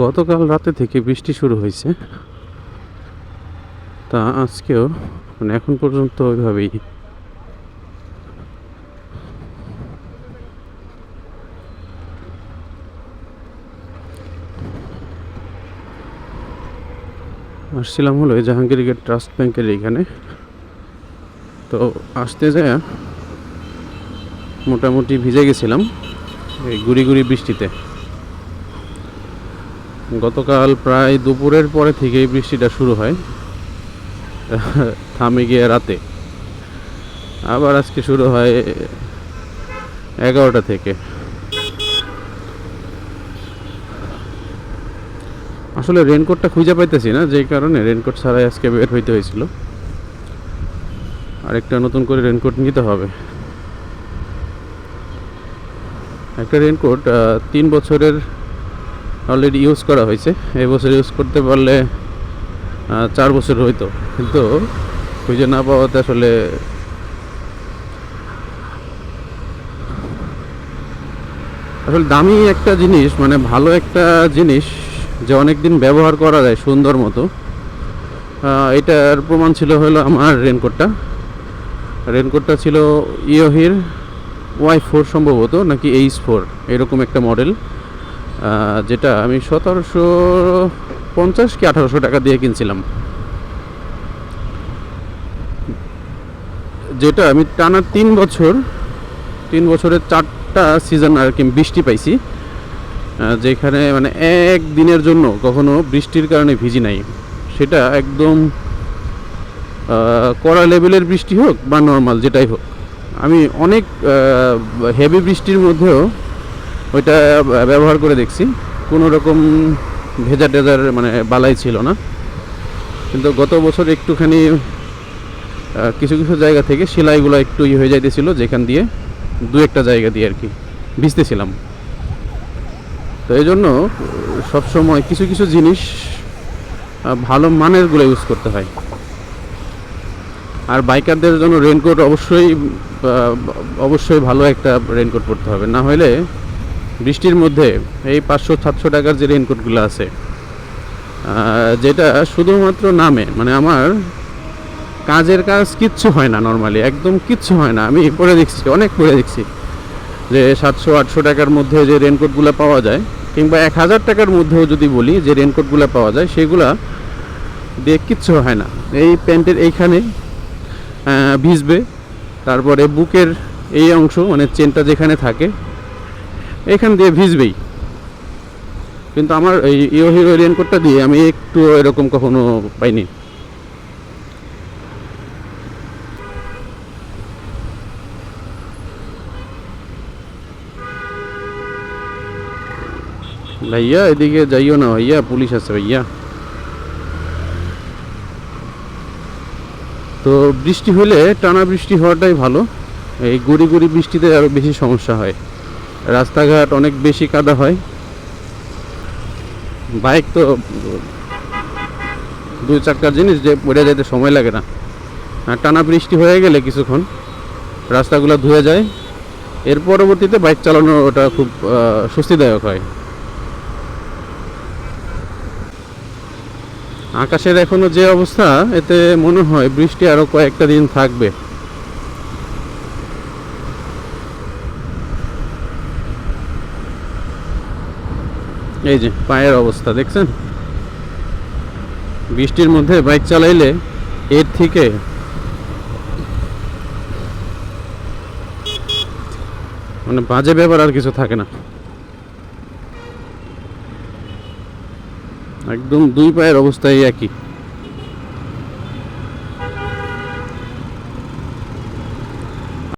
গতকাল রাতে থেকে বৃষ্টি শুরু হয়েছে, তা আজকেও মানে এখন পর্যন্ত ওইভাবেই। আসছিলাম হলো এই জাহাঙ্গীর গেট ট্রাস্ট ব্যাংকের এইখানে। তো আসতে যায় মোটামুটি ভিজে গেছিলাম এই গুড়ি গুড়ি বৃষ্টিতে। গতকাল প্রায় দুপুরের পরে থেকে এই বৃষ্টিটা শুরু হয়, থামে গিয়ে রাতে। আবার আজকে শুরু হয় 11টা থেকে। আসলে রেনকোটটা খুঁজে পাইতেছি না, যেই কারণে রেনকোট ছাড়াই আজকে বের হইতে হয়েছিল। আরেকটা নতুন করে রেনকোট নিতে হবে। একটা রেনকোট 3 বছরের অলরেডি ইউজ করা হয়েছে, এই বছর ইউজ করতে পারলে 4 বছর হইতো, কিন্তু খুঁজে না পাওয়াতে আসলে দামি একটা জিনিস, মানে ভালো একটা জিনিস যে অনেক দিন ব্যবহার করা যায় সুন্দর মতো, এটার প্রমাণ ছিল হলো আমার রেনকোটটা ছিল ইয়োহির Y4 সম্ভবত, নাকি H4 এরকম একটা মডেল, যেটা আমি 1750 কি 1800 টাকা দিয়ে কিনছিলাম। যেটা আমি টানা 3 বছরের 4টা সিজন আর কি বৃষ্টি পাইছি, যেখানে মানে এক দিনের জন্য কখনো বৃষ্টির কারণে ভিজি নাই। সেটা একদম কড়া লেভেলের বৃষ্টি হোক বা নর্মাল যেটাই হোক, আমি অনেক হেভি বৃষ্টির মধ্যেও ওইটা ব্যবহার করে দেখছি, কোনো রকম ভেজা টেজার মানে বালাই ছিল না। কিন্তু গত বছর একটুখানি কিছু কিছু জায়গা থেকে সেলাইগুলো একটু হয়ে যাইতেছিল, যেখান দিয়ে দু একটা জায়গা দিয়ে আর কি ভিজতেছিলাম। তো এই জন্য সবসময় কিছু কিছু জিনিস ভালো মানেরগুলো ইউজ করতে হয়। আর বাইকারদের জন্য রেনকোট অবশ্যই ভালো একটা রেনকোট পরতে হবে, না হলে বৃষ্টির মধ্যে এই 500-700 টাকার যে রেনকোটগুলো আছে, যেটা শুধুমাত্র নামে, মানে আমার কাজ কিচ্ছু হয় না, নর্মালি একদম কিচ্ছু হয় না। আমি অনেক পরে দেখছি যে 700-800 টাকার মধ্যে যে রেনকোটগুলো পাওয়া যায়, কিংবা 1000 টাকার মধ্যেও যদি বলি যে রেনকোটগুলো পাওয়া যায়, সেগুলা দিয়ে কিচ্ছু হয় না। এই প্যান্টের এইখানে ভিজবে, তারপরে বুকের এই অংশ মানে চেনটা যেখানে থাকে এখান দিয়ে ভিজবেই। কিন্তু আমার এই ইয়োহির রেনকোটটা দিয়ে আমি একটু এরকম কখনো পাইনি। ভাইয়া এদিকে যাইও না ভাইয়া, পুলিশ আছে ভাইয়া। তো বৃষ্টি হলে টানা বৃষ্টি হওয়াটাই ভালো, এই গুড়ি গুড়ি বৃষ্টিতে আরও বেশি সমস্যা হয়, রাস্তাঘাট অনেক বেশি কাদা হয়। বাইক তো 2 চাকার জিনিস, যে পড়ে যেতে সময় লাগে না। আর টানা বৃষ্টি হয়ে গেলে কিছুক্ষণ রাস্তাগুলো ধুয়ে যায়, এর পরবর্তীতে বাইক চালানো ওটা খুব স্বস্তিদায়ক হয়। আকাশের এখনো যে অবস্থা, এতে মনে হয় বৃষ্টি আরো কয়েকটা দিন থাকবে। এই যে পায়ের অবস্থা দেখছেন, বৃষ্টির মধ্যে বাইক চালাইলে এর থেকে মানে বাজে ব্যাপার আর কিছু থাকে না। একদম 2 পায়ের অবস্থাই একই।